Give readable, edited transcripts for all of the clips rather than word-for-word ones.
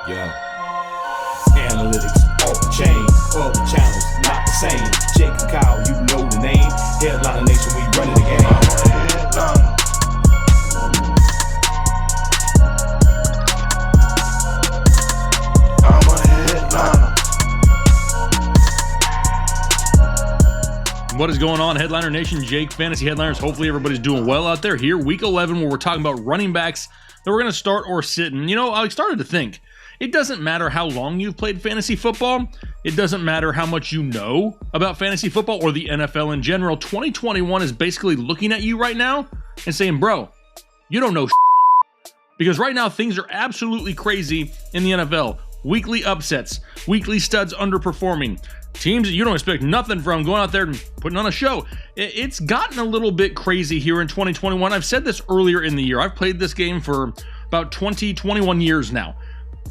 Yeah. Analytics off the chain, other channels not the same. Jake and Kyle, you know the name. Headliner Nation, we running the game. I'm a headliner. What is going on, Headliner Nation? Jake, Fantasy Headliners. Hopefully everybody's doing well out there. Here, week 11, where we're talking about running backs that we're going to start or sit. And, I started to think, it doesn't matter how long you've played fantasy football. It doesn't matter how much you know about fantasy football or the NFL in general. 2021 is basically looking at you right now and saying, bro, you don't know because right now things are absolutely crazy in the NFL. Weekly upsets, weekly studs underperforming, teams that you don't expect nothing from going out there and putting on a show. It's gotten a little bit crazy here in 2021. I've said this earlier in the year. I've played this game for about 21 years now.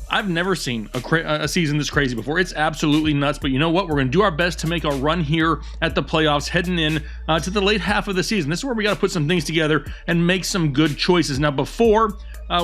I've never seen a season this crazy before. It's absolutely nuts, but you know what? We're going to do our best to make a run here at the playoffs, heading in to the late half of the season. This is where we got to put some things together and make some good choices. Now, before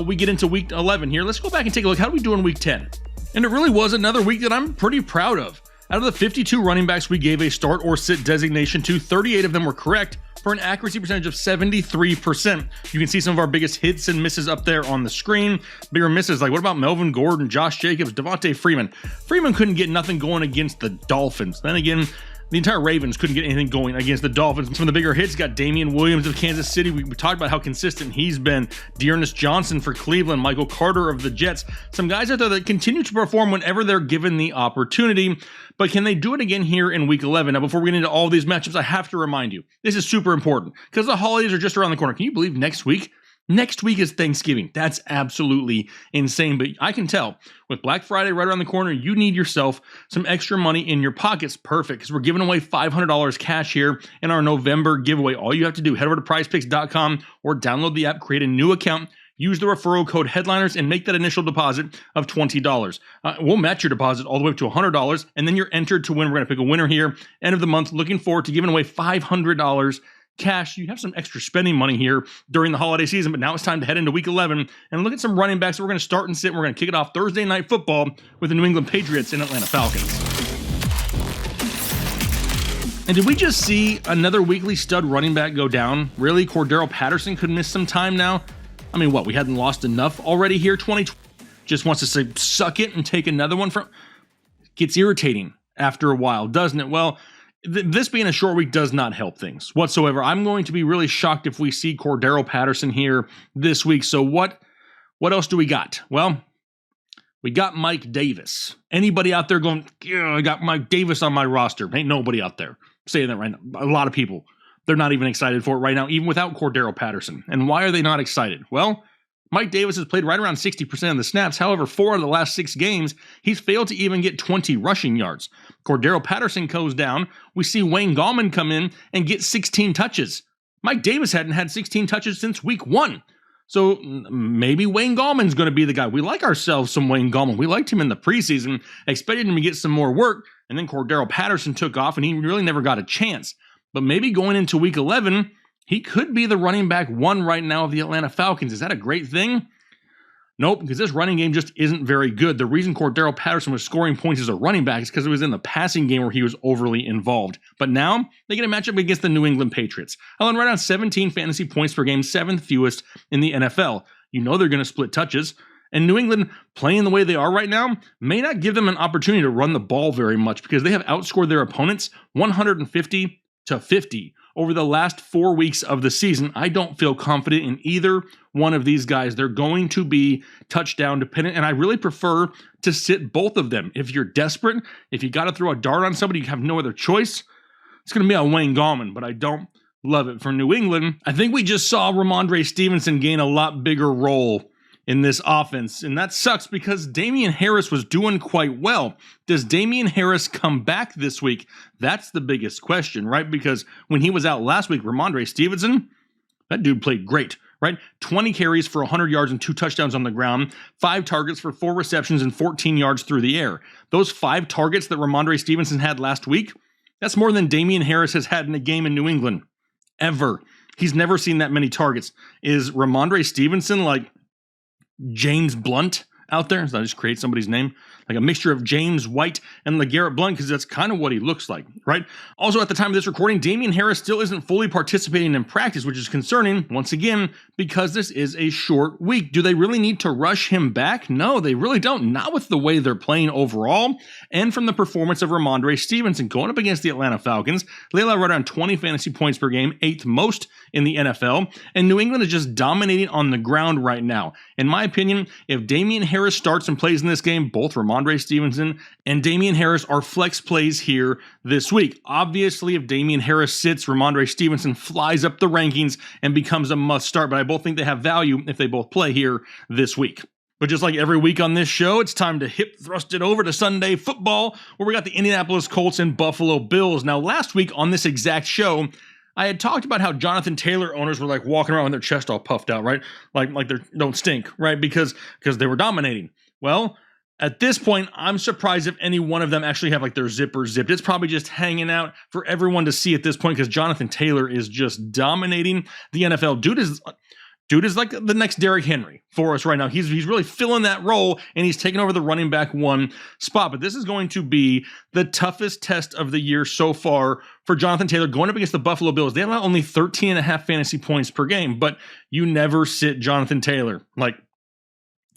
we get into week 11 here, let's go back and take a look. How do we do in week 10? And it really was another week that I'm pretty proud of. Out of the 52 running backs we gave a start or sit designation to, 38 of them were correct for an accuracy percentage of 73%. You can see some of our biggest hits and misses up there on the screen. Bigger misses, like what about Melvin Gordon, Josh Jacobs, Devontae Freeman? Freeman couldn't get nothing going against the Dolphins. Then again, the entire Ravens couldn't get anything going against the Dolphins. Some of the bigger hits got Damian Williams of Kansas City. We talked about how consistent he's been. Dearness Johnson for Cleveland. Michael Carter of the Jets. Some guys out there that continue to perform whenever they're given the opportunity. But can they do it again here in week 11? Now, before we get into all these matchups, I have to remind you, this is super important because the holidays are just around the corner. Can you believe next week? Next week is Thanksgiving. That's absolutely insane. But I can tell with Black Friday right around the corner, you need yourself some extra money in your pockets. Perfect, because we're giving away $500 cash here in our November giveaway. All you have to do, head over to prizepicks.com or download the app, create a new account, use the referral code Headliners, and make that initial deposit of $20. We'll match your deposit all the way up to $100, and then you're entered to win. We're going to pick a winner here, end of the month. Looking forward to giving away $500 cash. You have some extra spending money here during the holiday season, but now it's time to head into week 11 and look at some running backs. We're going to start and sit. We're going to kick it off Thursday Night Football with the New England Patriots and Atlanta Falcons. And did we just see another weekly stud running back go down? Really? Cordero Patterson could miss some time now? I mean, what? We hadn't lost enough already here? 2020 just wants to say, suck it and take another one from... Gets irritating after a while, doesn't it? Well, this being a short week does not help things whatsoever. I'm going to be really shocked if we see Cordero Patterson here this week. So what else do we got? Well, we got Mike Davis. Anybody out there going, yeah, I got Mike Davis on my roster? Ain't nobody out there saying that right now. A lot of people, they're not even excited for it right now, even without Cordero Patterson. And why are they not excited? Well, Mike Davis has played right around 60% of the snaps. However, 4 of the last 6 games, he's failed to even get 20 rushing yards. Cordero Patterson goes down. We see Wayne Gallman come in and get 16 touches. Mike Davis hadn't had 16 touches since week 1. So maybe Wayne Gallman's going to be the guy. We like ourselves some Wayne Gallman. We liked him in the preseason, expected him to get some more work, and then Cordero Patterson took off, and he really never got a chance. But maybe going into week 11, he could be the running back 1 right now of the Atlanta Falcons. Is that a great thing? Nope, because this running game just isn't very good. The reason Cordero Patterson was scoring points as a running back is because it was in the passing game where he was overly involved. But now, they get a matchup against the New England Patriots. Allowing right around 17 fantasy points per game, 7th fewest in the NFL. You know they're going to split touches. And New England, playing the way they are right now, may not give them an opportunity to run the ball very much because they have outscored their opponents 150-50 over the last 4 weeks of the season. I don't feel confident in either one of these guys. They're going to be touchdown dependent, and I really prefer to sit both of them. If you're desperate, if you got to throw a dart on somebody, you have no other choice, it's going to be on Wayne Gallman, but I don't love it for New England. I think we just saw Ramondre Stevenson gain a lot bigger role in this offense, and that sucks because Damian Harris was doing quite well. Does Damian Harris come back this week? That's the biggest question, right? Because when he was out last week, Ramondre Stevenson, that dude played great, right? 20 carries for 100 yards and 2 touchdowns on the ground, 5 targets for 4 receptions and 14 yards through the air. Those 5 targets that Ramondre Stevenson had last week, that's more than Damian Harris has had in a game in New England, ever. He's never seen that many targets. Is Ramondre Stevenson like James Blunt out there. So I just create somebody's name, like a mixture of James White and LeGarrette Blount, because that's kind of what he looks like, right? Also, at the time of this recording, Damien Harris still isn't fully participating in practice, which is concerning, once again, because this is a short week. Do they really need to rush him back? No, they really don't. Not with the way they're playing overall, and from the performance of Ramondre Stevenson going up against the Atlanta Falcons. They allow right around 20 fantasy points per game, 8th most in the NFL, and New England is just dominating on the ground right now. In my opinion, if Damien Harris starts and plays in this game, both Ramondre Stevenson and Damien Harris are flex plays here this week. Obviously, if Damien Harris sits, Ramondre Stevenson flies up the rankings and becomes a must start, but I both think they have value if they both play here this week. But just like every week on this show, it's time to hip thrust it over to Sunday football, where we got the Indianapolis Colts and Buffalo Bills. Now, last week on this exact show, I had talked about how Jonathan Taylor owners were like walking around with their chest all puffed out, right? Like they don't stink, right? Because they were dominating. Well, at this point, I'm surprised if any one of them actually have like their zipper zipped. It's probably just hanging out for everyone to see at this point, because Jonathan Taylor is just dominating the NFL. Dude is like the next Derrick Henry for us right now. He's really filling that role, and he's taking over the running back one spot. But this is going to be the toughest test of the year so far for Jonathan Taylor going up against the Buffalo Bills. They allow only 13.5 fantasy points per game, but you never sit Jonathan Taylor, like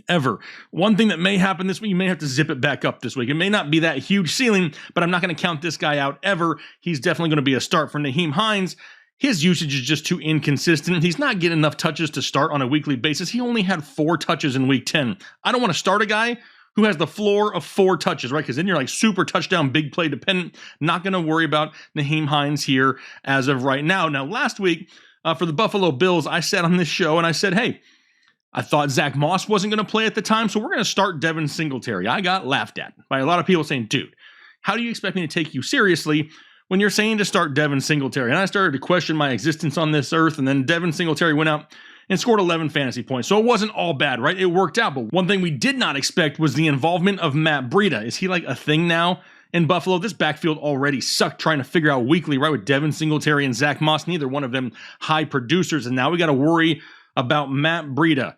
ever. One thing that may happen this week, you may have to zip it back up this week. It may not be that huge ceiling, but I'm not going to count this guy out ever. He's definitely going to be a start for Nyheim Hines. His usage is just too inconsistent. He's not getting enough touches to start on a weekly basis. He only had 4 touches in week 10. I don't want to start a guy who has the floor of 4 touches, right? Because then you're like super touchdown, big play dependent. Not going to worry about Nyheim Hines here as of right now. Now, last week for the Buffalo Bills, I said on this show and I said, hey, I thought Zach Moss wasn't going to play at the time, so we're going to start Devin Singletary. I got laughed at by a lot of people saying, dude, how do you expect me to take you seriously when you're saying to start Devin Singletary? And I started to question my existence on this earth, and then Devin Singletary went out and scored 11 fantasy points. So it wasn't all bad, right? It worked out. But one thing we did not expect was the involvement of Matt Breida. Is he like a thing now in Buffalo? This backfield already sucked trying to figure out weekly, right? With Devin Singletary and Zach Moss, neither one of them high producers. And now we got to worry about Matt Breida.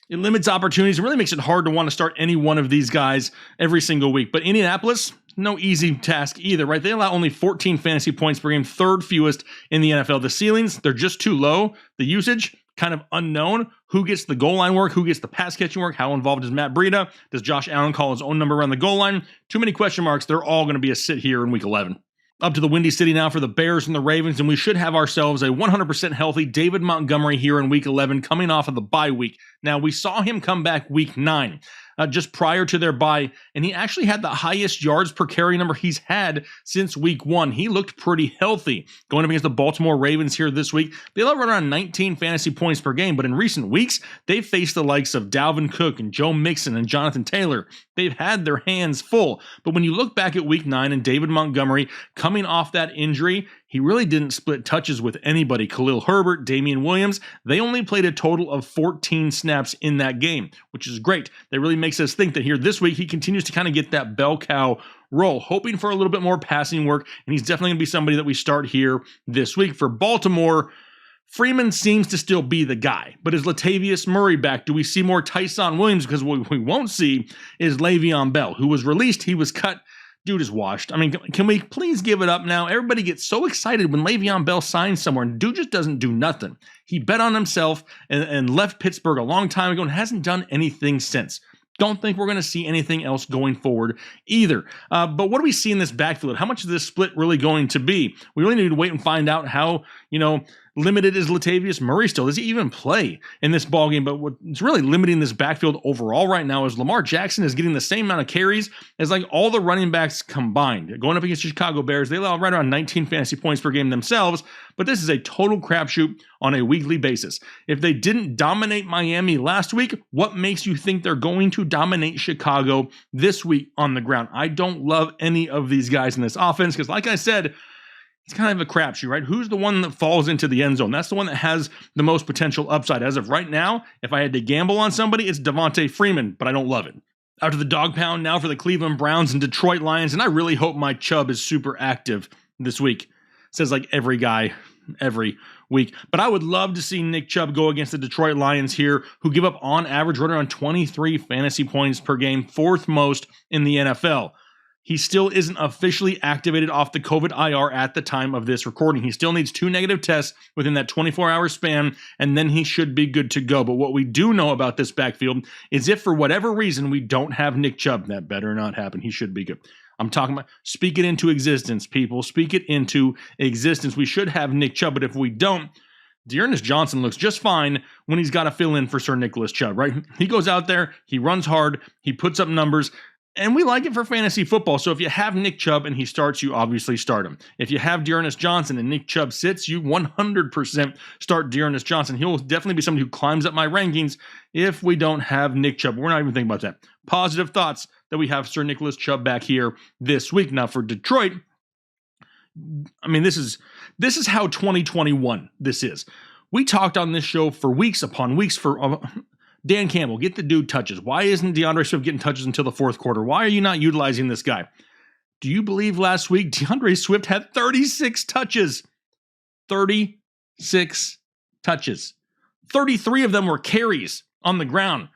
It limits opportunities. It really makes it hard to want to start any one of these guys every single week. But Indianapolis, no easy task either, right? They allow only 14 fantasy points per game, 3rd fewest in the NFL. The ceilings, they're just too low. The usage, kind of unknown. Who gets the goal line work? Who gets the pass catching work? How involved is Matt Breida? Does Josh Allen call his own number around the goal line? Too many question marks. They're all going to be a sit here in week 11. Up to the Windy City now for the Bears and the Ravens, and we should have ourselves a 100% healthy David Montgomery here in week 11 coming off of the bye week. Now, we saw him come back week 9. Just prior to their bye, and he actually had the highest yards per carry number he's had since week 1. He looked pretty healthy. Going up against the Baltimore Ravens here this week, they allow right around 19 fantasy points per game, but in recent weeks, they've faced the likes of Dalvin Cook and Joe Mixon and Jonathan Taylor. They've had their hands full, but when you look back at week 9 and David Montgomery coming off that injury, he really didn't split touches with anybody. Khalil Herbert, Damian Williams, they only played a total of 14 snaps in that game, which is great. That really makes us think that here this week, he continues to kind of get that bell cow role, hoping for a little bit more passing work, and he's definitely going to be somebody that we start here this week. For Baltimore, Freeman seems to still be the guy, but is Latavius Murray back? Do we see more Tyson Williams? Because what we won't see is Le'Veon Bell, who was released, he was cut. Dude is washed. I mean, can we please give it up now? Everybody gets so excited when Le'Veon Bell signs somewhere, and dude just doesn't do nothing. He bet on himself and left Pittsburgh a long time ago and hasn't done anything since. Don't think we're going to see anything else going forward either. But what do we see in this backfield? How much is this split really going to be? We really need to wait and find out how, limited is Latavius Murray still? Does he even play in this ballgame? But what's really limiting this backfield overall right now is Lamar Jackson is getting the same amount of carries as like all the running backs combined. Going up against the Chicago Bears, they allow right around 19 fantasy points per game themselves, but this is a total crapshoot on a weekly basis. If they didn't dominate Miami last week, what makes you think they're going to dominate Chicago this week on the ground? I don't love any of these guys in this offense because, like I said, it's kind of a crapshoot, right? Who's the one that falls into the end zone? That's the one that has the most potential upside. As of right now, if I had to gamble on somebody, it's Devontae Freeman, but I don't love it. Out to the dog pound now for the Cleveland Browns and Detroit Lions, and I really hope my Chubb is super active this week. Says like every guy every week. But I would love to see Nick Chubb go against the Detroit Lions here, who give up on average right around 23 fantasy points per game, fourth most in the NFL. He still isn't officially activated off the COVID IR at the time of this recording. He still needs 2 negative tests within that 24-hour span, and then he should be good to go. But what we do know about this backfield is if for whatever reason we don't have Nick Chubb, that better not happen. He should be good. I'm talking about speak it into existence, people. Speak it into existence. We should have Nick Chubb, but if we don't, D'Ernest Johnson looks just fine when he's got to fill in for Sir Nicholas Chubb, right? He goes out there, he runs hard, he puts up numbers, and we like it for fantasy football. So if you have Nick Chubb and he starts, you obviously start him. If you have D'Ernest Johnson and Nick Chubb sits, you 100% start D'Ernest Johnson. He'll definitely be somebody who climbs up my rankings if we don't have Nick Chubb. We're not even thinking about that. Positive thoughts that we have Sir Nicholas Chubb back here this week. Now for Detroit, I mean, this is how 2021 this is. We talked on this show for weeks upon weeks for Dan Campbell, get the dude touches. Why isn't DeAndre Swift getting touches until the fourth quarter? Why are you not utilizing this guy? Do you believe last week DeAndre Swift had 36 touches? 36 touches. 33 of them were carries on the ground.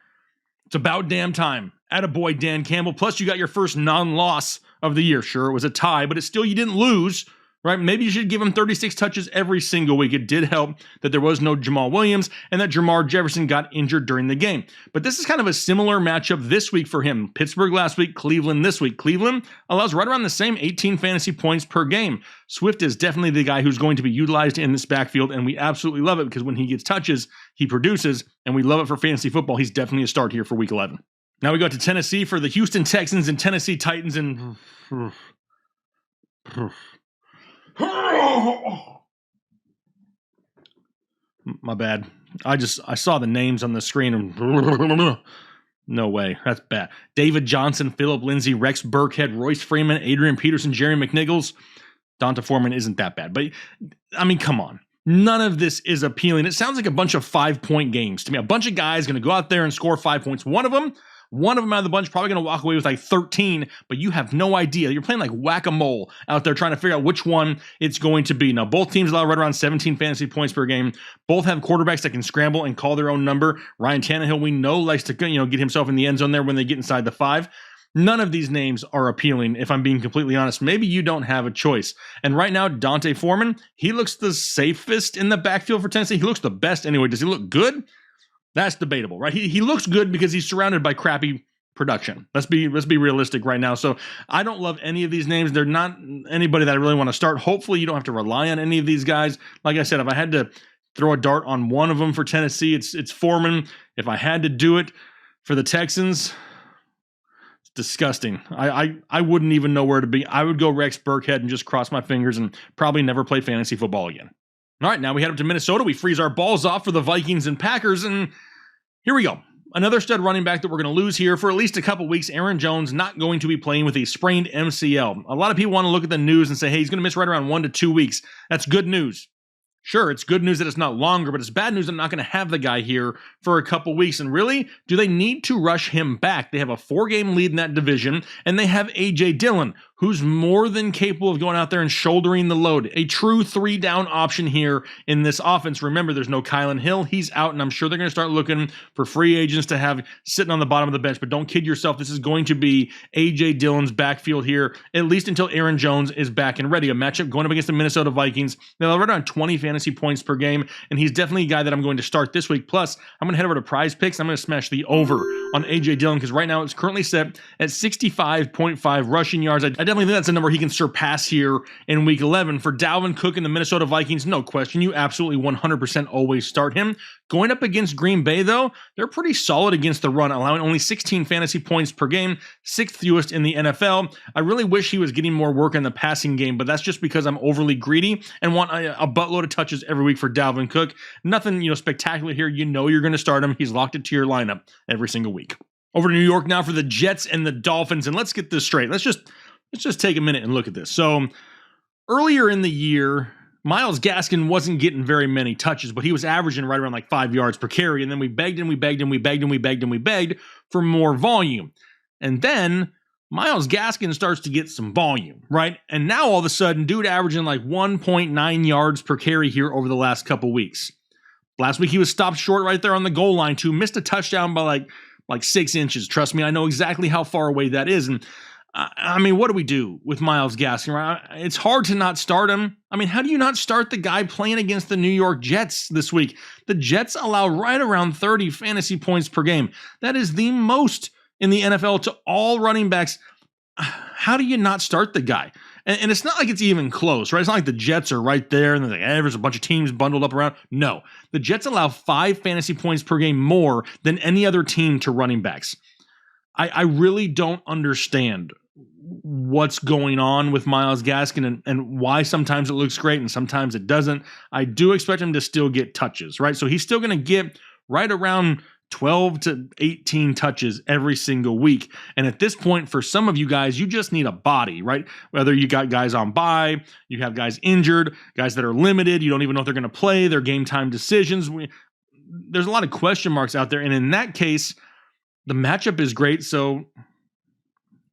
It's about damn time. Attaboy, Dan Campbell. Plus, you got your first non-loss of the year. Sure, it was a tie, but it's still, you didn't lose. Right? Maybe you should give him 36 touches every single week. It did help that there was no Jamal Williams and that Jamar Jefferson got injured during the game. But this is kind of a similar matchup this week for him. Pittsburgh last week, Cleveland this week. Cleveland allows right around the same 18 fantasy points per game. Swift is definitely the guy who's going to be utilized in this backfield, and we absolutely love it because when he gets touches, he produces, and we love it for fantasy football. He's definitely a start here for week 11. Now we go to Tennessee for the Houston Texans and Tennessee Titans, and my bad. I saw the names on the screen and no way. That's bad. David Johnson, Philip Lindsay, Rex Burkhead, Royce Freeman, Adrian Peterson, Jerry McNichols. Donta Foreman isn't that bad. But, I mean, come on. None of this is appealing. It sounds like a bunch of 5-point games to me. A bunch of guys going to go out there and score 5 points. One of them out of the bunch probably going to walk away with like 13, but you have no idea. You're playing like whack-a-mole out there trying to figure out which one it's going to be. Now, both teams allow right around 17 fantasy points per game. Both have quarterbacks that can scramble and call their own number. Ryan Tannehill, we know, likes to get himself in the end zone there when they get inside the 5. None of these names are appealing, if I'm being completely honest. Maybe you don't have a choice. And right now, Donta Foreman, he looks the safest in the backfield for Tennessee. He looks the best anyway. Does he look good? That's debatable, right? He looks good because he's surrounded by crappy production. Let's be realistic right now. So I don't love any of these names. They're not anybody that I really want to start. Hopefully you don't have to rely on any of these guys. Like I said, if I had to throw a dart on one of them for Tennessee, it's Foreman. If I had to do it for the Texans, it's disgusting. I wouldn't even know where to be. I would go Rex Burkhead and just cross my fingers and probably never play fantasy football again. All right, now we head up to Minnesota. We freeze our balls off for the Vikings and Packers, and here we go. Another stud running back that we're going to lose here for at least a couple weeks. Aaron Jones not going to be playing with a sprained MCL. A lot of people want to look at the news and say, hey, he's going to miss right around 1 to 2 weeks. That's good news. Sure, it's good news that it's not longer, but it's bad news that I'm not going to have the guy here for a couple weeks. And really, do they need to rush him back? They have a 4-game lead in that division, and they have A.J. Dillon, who's more than capable of going out there and shouldering the load. A true 3-down option here in this offense. Remember, there's no Kylan Hill. He's out, and I'm sure they're going to start looking for free agents to have sitting on the bottom of the bench. But don't kid yourself. This is going to be A.J. Dillon's backfield here, at least until Aaron Jones is back and ready. A matchup going up against the Minnesota Vikings. They'll right around 20 fantasy points per game, and he's definitely a guy that I'm going to start this week. Plus, I'm going to head over to Prize Picks. I'm going to smash the over on A.J. Dillon because right now it's currently set at 65.5 rushing yards. I definitely think that's a number he can surpass here in week 11. For Dalvin Cook and the Minnesota Vikings, no question. You absolutely 100% always start him. Going up against Green Bay, though, they're pretty solid against the run, allowing only 16 fantasy points per game, 6th fewest in the NFL. I really wish he was getting more work in the passing game, but that's just because I'm overly greedy and want a buttload of touches every week for Dalvin Cook. Nothing, spectacular here. You know you're going to start him. He's locked it to your lineup every single week. Over to New York now for the Jets and the Dolphins, and let's get this straight. Let's just take a minute and look at this. So earlier in the year, Myles Gaskin wasn't getting very many touches, but he was averaging right around like 5 yards per carry. And then we begged for more volume. And then Myles Gaskin starts to get some volume, right? And now all of a sudden, dude averaging like 1.9 yards per carry here over the last couple weeks. Last week, he was stopped short right there on the goal line, too. Missed a touchdown by like 6 inches. Trust me, I know exactly how far away that is. And I mean, what do we do with Myles Gaskin, right? It's hard to not start him. I mean, how do you not start the guy playing against the New York Jets this week? The Jets allow right around 30 fantasy points per game. That is the most in the NFL to all running backs. How do you not start the guy? And it's not like it's even close, right? It's not like the Jets are right there and there's a bunch of teams bundled up around. No, the Jets allow 5 fantasy points per game more than any other team to running backs. I really don't understand what's going on with Myles Gaskin and why sometimes it looks great and sometimes it doesn't. I do expect him to still get touches, right? So he's still going to get right around 12 to 18 touches every single week. And at this point, for some of you guys, you just need a body, right? Whether you got guys on bye, you have guys injured, guys that are limited, you don't even know if they're going to play, their game time decisions. There's a lot of question marks out there. And in that case, the matchup is great. So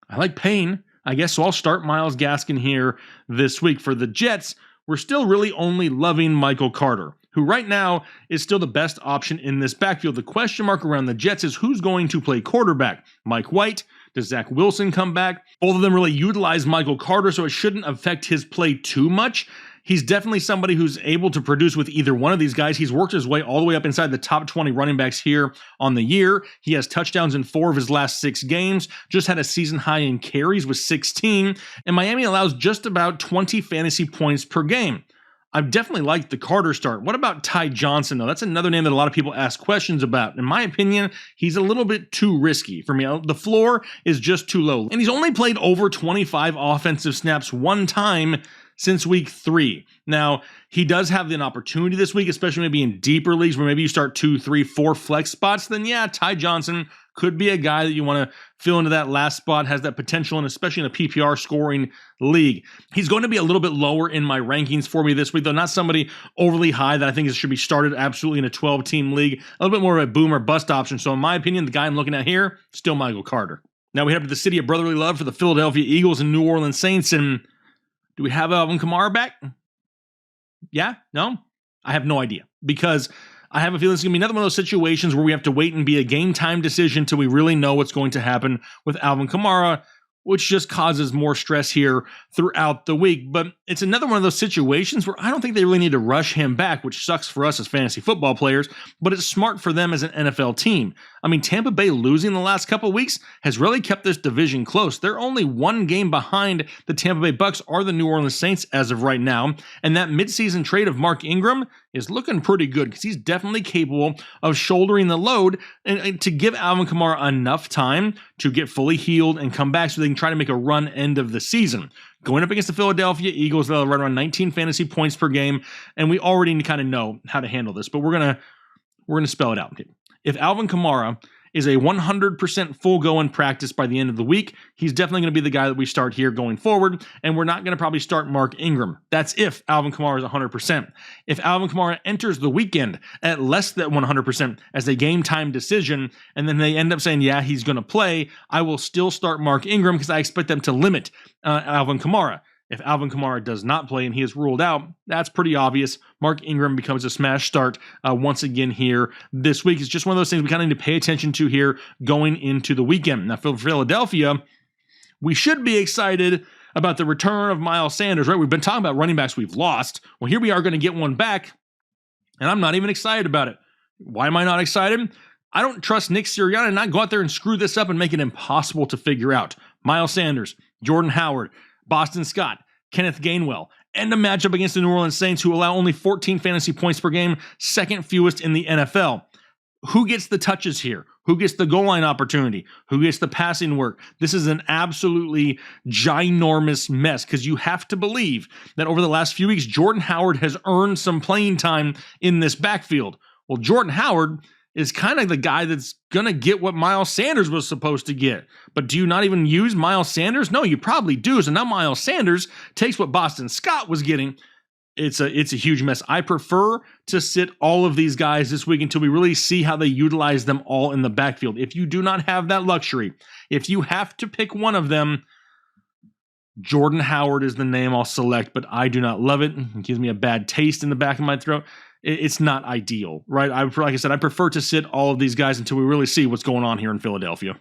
I like Payne, I guess. So I'll start Myles Gaskin here this week. For the Jets, we're still really only loving Michael Carter, who right now is still the best option in this backfield. The question mark around the Jets is who's going to play quarterback? Mike White? Does Zach Wilson come back? Both of them really utilize Michael Carter, so it shouldn't affect his play too much. He's definitely somebody who's able to produce with either one of these guys. He's worked his way all the way up inside the top 20 running backs here on the year. He has touchdowns in 4 of his last 6 games, just had a season high in carries with 16, and Miami allows just about 20 fantasy points per game. I've definitely liked the Carter start. What about Ty Johnson, though? That's another name that a lot of people ask questions about. In my opinion, he's a little bit too risky for me. The floor is just too low. And he's only played over 25 offensive snaps one time since week 3. Now, he does have an opportunity this week, especially maybe in deeper leagues where maybe you start 2, 3, 4 flex spots. Then yeah, Ty Johnson could be a guy that you want to fill into that last spot, has that potential, and especially in a PPR scoring league. He's going to be a little bit lower in my rankings for me this week, though not somebody overly high that I think should be started absolutely in a 12-team league. A little bit more of a boom or bust option. So in my opinion, the guy I'm looking at here, still Michael Carter. Now we head up to the city of brotherly love for the Philadelphia Eagles and New Orleans Saints, and do we have Alvin Kamara back? Yeah? No? I have no idea, because I have a feeling it's going to be another one of those situations where we have to wait and be a game time decision till we really know what's going to happen with Alvin Kamara, which just causes more stress here throughout the week. But it's another one of those situations where I don't think they really need to rush him back, which sucks for us as fantasy football players, but it's smart for them as an NFL team. I mean, Tampa Bay losing the last couple of weeks has really kept this division close. They're only 1 game behind the Tampa Bay Bucks or the New Orleans Saints as of right now, and that midseason trade of Mark Ingram is looking pretty good because he's definitely capable of shouldering the load and to give Alvin Kamara enough time to get fully healed and come back so they can try to make a run end of the season. Going up against the Philadelphia Eagles, they'll run around 19 fantasy points per game, and we already kind of know how to handle this, but we're gonna spell it out. If Alvin Kamara is a 100% full go in practice by the end of the week, he's definitely going to be the guy that we start here going forward, and we're not going to probably start Mark Ingram. That's if Alvin Kamara is 100%. If Alvin Kamara enters the weekend at less than 100% as a game time decision, and then they end up saying, yeah, he's going to play, I will still start Mark Ingram because I expect them to limit Alvin Kamara. If Alvin Kamara does not play and he is ruled out, that's pretty obvious. Mark Ingram becomes a smash start once again here this week. It's just one of those things we kind of need to pay attention to here going into the weekend. Now, for Philadelphia, we should be excited about the return of Miles Sanders, right? We've been talking about running backs we've lost. Well, here we are going to get one back, and I'm not even excited about it. Why am I not excited? I don't trust Nick Sirianni to not go out there and screw this up and make it impossible to figure out. Miles Sanders, Jordan Howard, Boston Scott, Kenneth Gainwell, and a matchup against the New Orleans Saints, who allow only 14 fantasy points per game, second fewest in the NFL. Who gets the touches here? Who gets the goal line opportunity? Who gets the passing work? This is an absolutely ginormous mess, because you have to believe that over the last few weeks, Jordan Howard has earned some playing time in this backfield. Well, Jordan Howard is kind of the guy that's going to get what Miles Sanders was supposed to get. But do you not even use Miles Sanders? No, you probably do. So now Miles Sanders takes what Boston Scott was getting it's a huge mess. I prefer to sit all of these guys this week until we really see how they utilize them all in the backfield. If you do not have that luxury, if you have to pick one of them, Jordan Howard is the name I'll select, but I do not love it. It gives me a bad taste in the back of my throat. It's not ideal, right? Like I said, I prefer to sit all of these guys until we really see what's going on here in Philadelphia.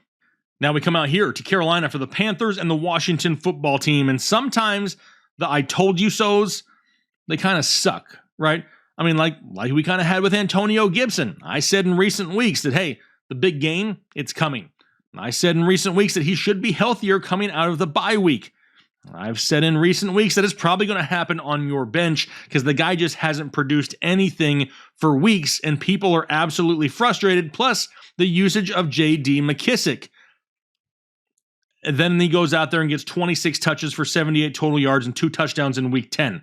Now we come out here to Carolina for the Panthers and the Washington football team, and sometimes the I told you so's, they kind of suck, right? I mean, like we kind of had with Antonio Gibson. I said in recent weeks that, hey, the big game, it's coming. I said in recent weeks that he should be healthier coming out of the bye week. I've said in recent weeks that it's probably going to happen on your bench because the guy just hasn't produced anything for weeks, and people are absolutely frustrated, plus the usage of J.D. McKissic. And then he goes out there and gets 26 touches for 78 total yards and 2 touchdowns in week 10.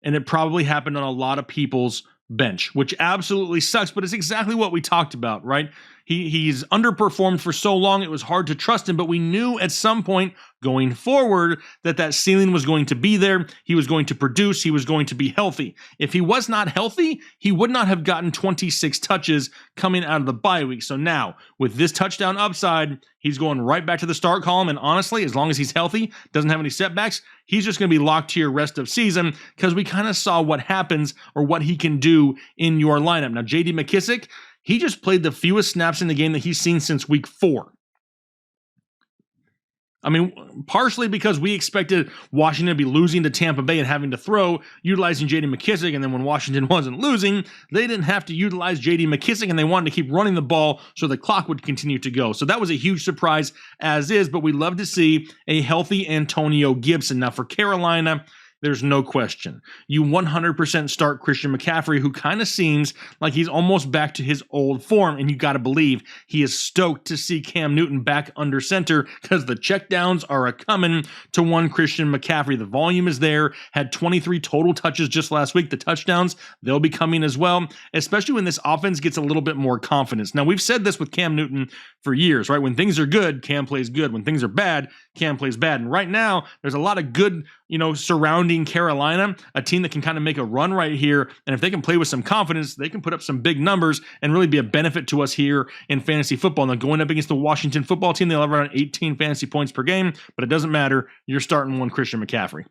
And it probably happened on a lot of people's bench, which absolutely sucks, but it's exactly what we talked about, right? He's underperformed for so long, it was hard to trust him, but we knew at some point going forward that ceiling was going to be there. He was going to produce. He was going to be healthy. If he was not healthy, he would not have gotten 26 touches coming out of the bye week. So now, with this touchdown upside, he's going right back to the start column, and honestly, as long as he's healthy, doesn't have any setbacks, he's just going to be locked to your rest of season because we kind of saw what happens or what he can do in your lineup. Now, J.D. McKissic, he just played the fewest snaps in the game that he's seen since week 4. I mean, partially because we expected Washington to be losing to Tampa Bay and having to throw, utilizing J.D. McKissic, and then when Washington wasn't losing, they didn't have to utilize J.D. McKissic, and they wanted to keep running the ball so the clock would continue to go. So that was a huge surprise as is, but we love to see a healthy Antonio Gibson. Now for Carolina, there's no question. You 100% start Christian McCaffrey, who kind of seems like he's almost back to his old form, and you got to believe he is stoked to see Cam Newton back under center because the checkdowns are a-coming to one Christian McCaffrey. The volume is there, had 23 total touches just last week. The touchdowns, they'll be coming as well, especially when this offense gets a little bit more confidence. Now, we've said this with Cam Newton for years, right? When things are good, Cam plays good. When things are bad, Cam plays bad. And right now, there's a lot of good, surrounding Carolina, a team that can kind of make a run right here. And if they can play with some confidence, they can put up some big numbers and really be a benefit to us here in fantasy football. Now, going up against the Washington football team, they'll have around 18 fantasy points per game, but it doesn't matter. You're starting one Christian McCaffrey.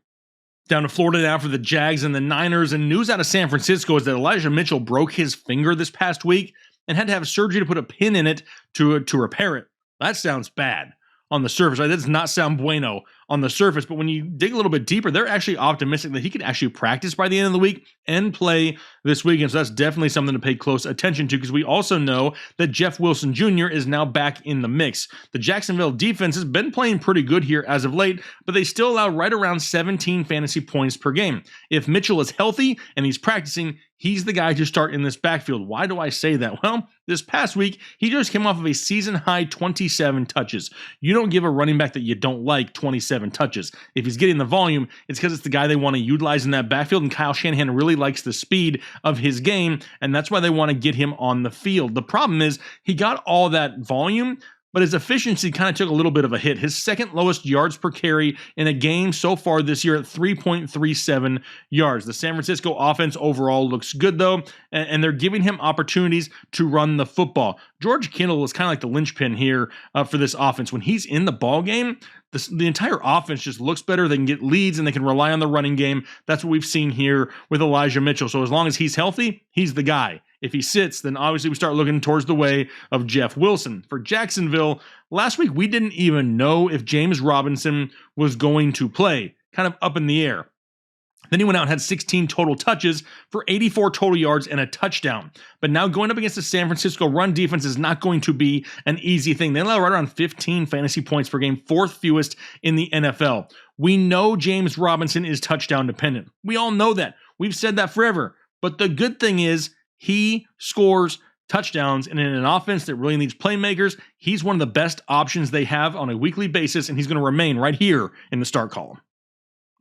Down to Florida now for the Jags and the Niners. And news out of San Francisco is that Elijah Mitchell broke his finger this past week and had to have surgery to put a pin in it to repair it. That sounds bad on the surface. Right? That does not sound bueno on the surface, but when you dig a little bit deeper, they're actually optimistic that he could actually practice by the end of the week and play this weekend. So that's definitely something to pay close attention to because we also know that Jeff Wilson Jr. is now back in the mix. The Jacksonville defense has been playing pretty good here as of late, but they still allow right around 17 fantasy points per game. If Mitchell is healthy and he's practicing, he's the guy to start in this backfield. Why do I say that? Well, this past week, he just came off of a season-high 27 touches. You don't give a running back that you don't like 27 touches. If he's getting the volume, it's because it's the guy they want to utilize in that backfield, and Kyle Shanahan really likes the speed of his game, and that's why they want to get him on the field. The problem is he got all that volume, but his efficiency kind of took a little bit of a hit. His second lowest yards per carry in a game so far this year at 3.37 yards. The San Francisco offense overall looks good, though, and they're giving him opportunities to run the football. George Kittle is kind of like the linchpin here for this offense. When he's in the ball game, the entire offense just looks better. They can get leads, and they can rely on the running game. That's what we've seen here with Elijah Mitchell. So as long as he's healthy, he's the guy. If he sits, then obviously we start looking towards the way of Jeff Wilson. For Jacksonville, last week we didn't even know if James Robinson was going to play, kind of up in the air. Then he went out and had 16 total touches for 84 total yards and a touchdown. But now going up against the San Francisco run defense is not going to be an easy thing. They allow right around 15 fantasy points per game, 4th fewest in the NFL. We know James Robinson is touchdown dependent. We all know that. We've said that forever. But the good thing is he scores touchdowns, and in an offense that really needs playmakers, he's one of the best options they have on a weekly basis, and he's going to remain right here in the start column.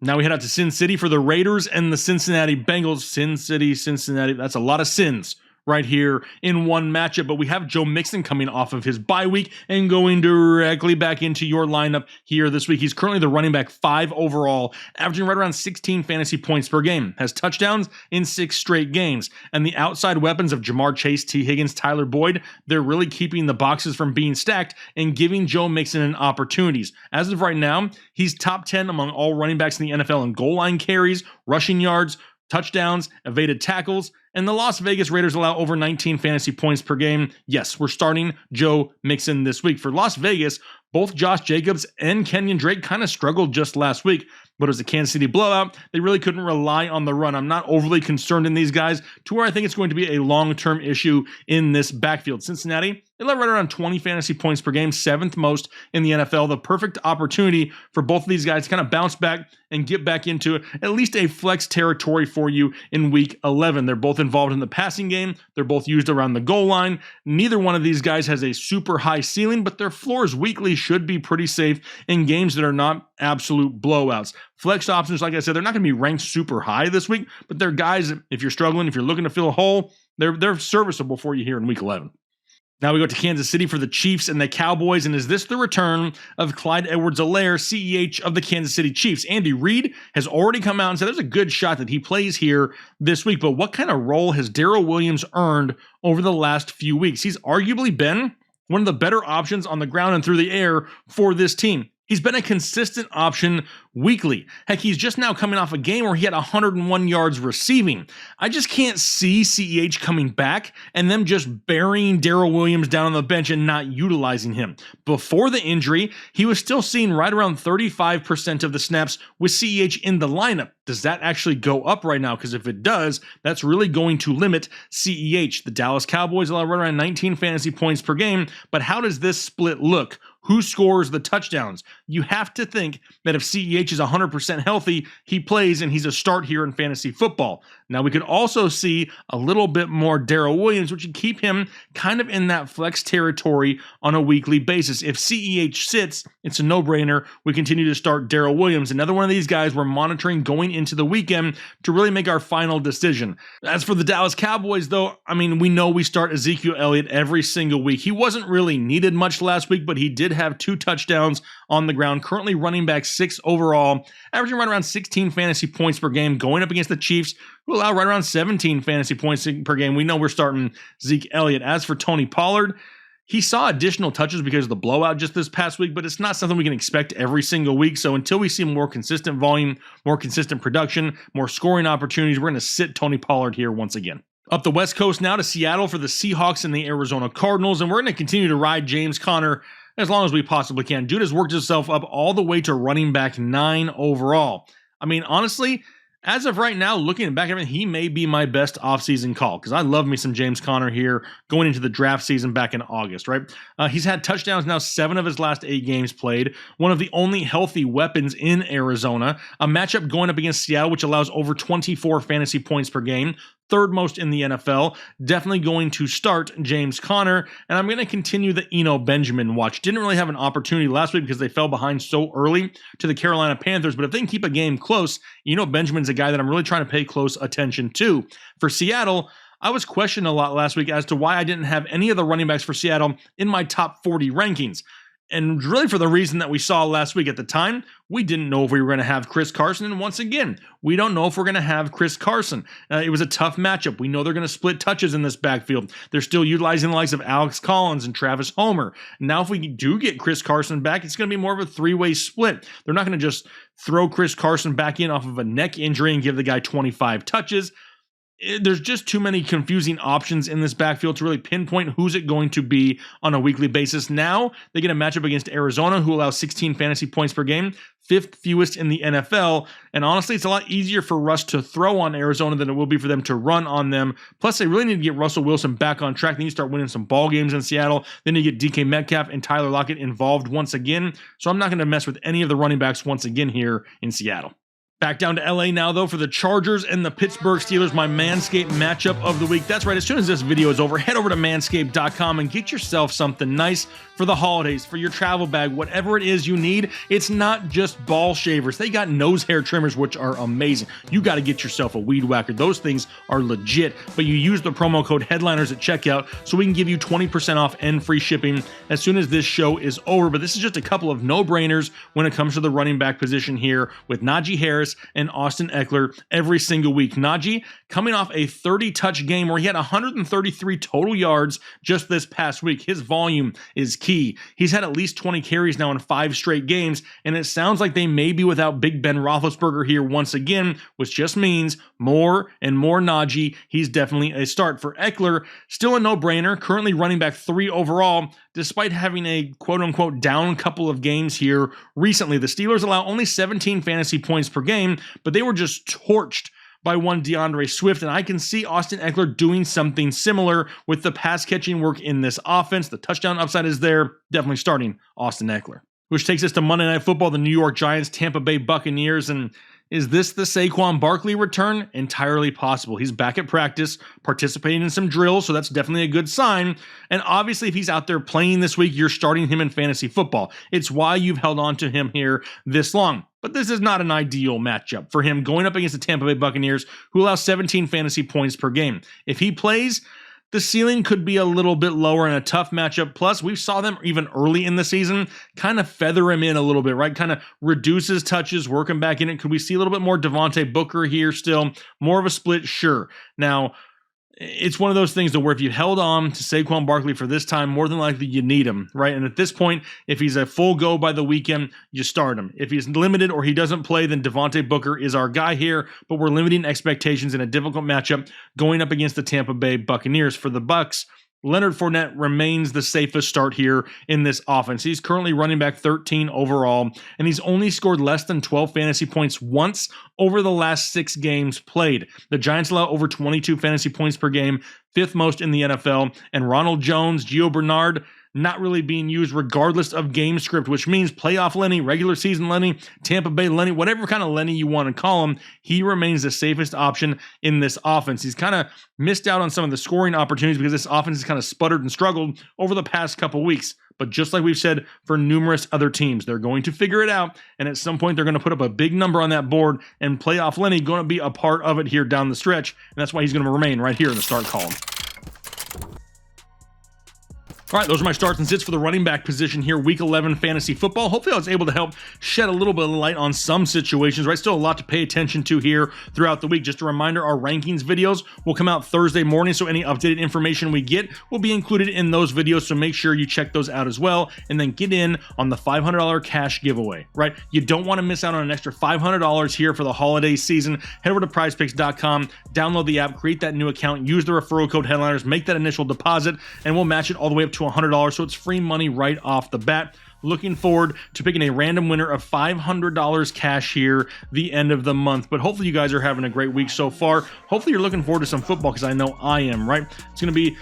Now we head out to Sin City for the Raiders and the Cincinnati Bengals. Sin City, Cincinnati, that's a lot of sins right here in one matchup. But we have Joe Mixon coming off of his bye week and going directly back into your lineup here this week. He's currently the running back 5 overall, averaging right around 16 fantasy points per game, has touchdowns in 6 straight games. And the outside weapons of Jamar Chase, T. Higgins, Tyler Boyd, they're really keeping the boxes from being stacked and giving Joe Mixon an opportunities. As of right now, he's top 10 among all running backs in the NFL in goal line carries, rushing yards, touchdowns, evaded tackles, and the Las Vegas Raiders allow over 19 fantasy points per game. Yes, we're starting Joe Mixon this week. For Las Vegas, both Josh Jacobs and Kenyon Drake kind of struggled just last week, but it was a Kansas City blowout. They really couldn't rely on the run. I'm not overly concerned in these guys to where I think it's going to be a long-term issue in this backfield. Cincinnati, they let right around 20 fantasy points per game, 7th most in the NFL. The perfect opportunity for both of these guys to kind of bounce back and get back into at least a flex territory for you in week 11. They're both involved in the passing game. They're both used around the goal line. Neither one of these guys has a super high ceiling, but their floors weekly should be pretty safe in games that are not absolute blowouts. Flex options, like I said, they're not going to be ranked super high this week, but they're guys, if you're struggling, if you're looking to fill a hole, they're serviceable for you here in week 11. Now we go to Kansas City for the Chiefs and the Cowboys, and is this the return of Clyde Edwards-Helaire, CEH of the Kansas City Chiefs? Andy Reid has already come out and said there's a good shot that he plays here this week, but what kind of role has Darrell Williams earned over the last few weeks? He's arguably been one of the better options on the ground and through the air for this team. He's been a consistent option weekly. Heck, he's just now coming off a game where he had 101 yards receiving. I just can't see CEH coming back and them just burying Darrell Williams down on the bench and not utilizing him. Before the injury, he was still seeing right around 35% of the snaps with CEH in the lineup. Does that actually go up right now? Because if it does, that's really going to limit CEH. The Dallas Cowboys allow right around 19 fantasy points per game, but how does this split look? Who scores the touchdowns? You have to think that if CEH is 100% healthy, he plays and he's a start here in fantasy football. Now, we could also see a little bit more Darrell Williams, which would keep him kind of in that flex territory on a weekly basis. If CEH sits, it's a no-brainer. We continue to start Darrell Williams, another one of these guys we're monitoring going into the weekend to really make our final decision. As for the Dallas Cowboys, though, I mean, we know we start Ezekiel Elliott every single week. He wasn't really needed much last week, but he did have 2 touchdowns on the ground, currently running back 6 overall, averaging right around 16 fantasy points per game, going up against the Chiefs, who allow right around 17 fantasy points per game. We know we're starting Zeke Elliott. As for Tony Pollard, he saw additional touches because of the blowout just this past week, but it's not something we can expect every single week. So until we see more consistent volume, more consistent production, more scoring opportunities, we're going to sit Tony Pollard here once again. Up the West Coast now to Seattle for the Seahawks and the Arizona Cardinals, and we're going to continue to ride James Conner as long as we possibly can. Dude has worked himself up all the way to running back 9 overall. I mean, honestly, as of right now, looking back at it, he may be my best offseason call because I love me some James Conner here going into the draft season back in August, right? He's had touchdowns now 7 of his last 8 games played, one of the only healthy weapons in Arizona, a matchup going up against Seattle, which allows over 24 fantasy points per game, 3rd most in the NFL. Definitely going to start James Conner, and I'm going to continue the Eno Benjamin watch. Didn't really have an opportunity last week because they fell behind so early to the Carolina Panthers, but if they can keep a game close, Eno Benjamin's a guy that I'm really trying to pay close attention to. For Seattle, I was questioned a lot last week as to why I didn't have any of the running backs for Seattle in my top 40 rankings. And really for the reason that we saw last week at the time, we didn't know if we were going to have Chris Carson. And once again, we don't know if we're going to have Chris Carson. It was a tough matchup. We know they're going to split touches in this backfield. They're still utilizing the likes of Alex Collins and Travis Homer. Now, if we do get Chris Carson back, it's going to be more of a 3-way split. They're not going to just throw Chris Carson back in off of a neck injury and give the guy 25 touches. There's just too many confusing options in this backfield to really pinpoint who's it going to be on a weekly basis. Now they get a matchup against Arizona, who allows 16 fantasy points per game, 5th fewest in the NFL. And honestly, it's a lot easier for Russ to throw on Arizona than it will be for them to run on them. Plus, they really need to get Russell Wilson back on track. They need to start winning some ball games in Seattle. They need to get DK Metcalf and Tyler Lockett involved once again. So I'm not going to mess with any of the running backs once again here in Seattle. Back down to LA now, though, for the Chargers and the Pittsburgh Steelers, my Manscaped matchup of the week. That's right, as soon as this video is over, head over to manscaped.com and get yourself something nice for the holidays, for your travel bag, whatever it is you need. It's not just ball shavers. They got nose hair trimmers, which are amazing. You got to get yourself a weed whacker. Those things are legit, but you use the promo code Headliners at checkout so we can give you 20% off and free shipping as soon as this show is over. But this is just a couple of no-brainers when it comes to the running back position here with Najee Harris and Austin Ekeler every single week. Najee coming off a 30-touch game where he had 133 total yards just this past week. His volume is key. He's had at least 20 carries now in 5 straight games, and it sounds like they may be without Big Ben Roethlisberger here once again, which just means more and more Najee. He's definitely a start. For Ekeler, still a no-brainer, currently running back 3 overall, despite having a quote-unquote down couple of games here recently. The Steelers allow only 17 fantasy points per game, but they were just torched by one DeAndre Swift, and I can see Austin Ekeler doing something similar with the pass-catching work in this offense. The touchdown upside is there. Definitely starting Austin Ekeler. Which takes us to Monday Night Football, the New York Giants, Tampa Bay Buccaneers, and is this the Saquon Barkley return? Entirely possible. He's back at practice, participating in some drills, so that's definitely a good sign. And obviously, if he's out there playing this week, you're starting him in fantasy football. It's why you've held on to him here this long. But this is not an ideal matchup for him going up against the Tampa Bay Buccaneers, who allow 17 fantasy points per game. If he plays, the ceiling could be a little bit lower in a tough matchup. Plus, we saw them even early in the season kind of feather him in a little bit, right? Kind of reduce his touches, work him back in it. Could we see a little bit more Devontae Booker here still? More of a split? Sure. Now, it's one of those things to where if you held on to Saquon Barkley for this time, more than likely you need him, right? And at this point, if he's a full go by the weekend, you start him. If he's limited or he doesn't play, then Devontae Booker is our guy here, but we're limiting expectations in a difficult matchup going up against the Tampa Bay Buccaneers. For the Bucs, Leonard Fournette remains the safest start here in this offense. He's currently running back 13 overall, and he's only scored less than 12 fantasy points once over the last 6 games played. The Giants allow over 22 fantasy points per game, 5th most in the NFL, and Ronald Jones, Gio Bernard, not really being used regardless of game script, which means playoff Lenny, regular season Lenny, Tampa Bay Lenny, whatever kind of Lenny you want to call him, he remains the safest option in this offense. He's kind of missed out on some of the scoring opportunities because this offense has kind of sputtered and struggled over the past couple weeks. But just like we've said for numerous other teams, they're going to figure it out, and at some point they're going to put up a big number on that board, and playoff Lenny going to be a part of it here down the stretch, and that's why he's going to remain right here in the start column. All right, those are my starts and sits for the running back position here, Week 11 fantasy football. Hopefully I was able to help shed a little bit of light on some situations, right? Still a lot to pay attention to here throughout the week. Just a reminder, our rankings videos will come out Thursday morning, so any updated information we get will be included in those videos, so make sure you check those out as well, and then get in on the $500 cash giveaway, right? You don't want to miss out on an extra $500 here for the holiday season. Head over to prizepicks.com, download the app, create that new account, use the referral code Headliners, make that initial deposit, and we'll match it all the way up to $100, so it's free money right off the bat. Looking forward to picking a random winner of $500 cash here the end of the month. But hopefully you guys are having a great week so far. Hopefully you're looking forward to some football, because I know I am, right? It's gonna be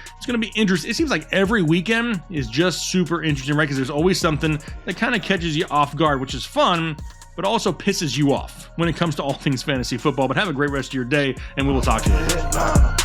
interesting. It seems like every weekend is just super interesting, right? Because there's always something that kind of catches you off guard, which is fun, but also pisses you off when it comes to all things fantasy football. But have a great rest of your day, and we will talk to you later.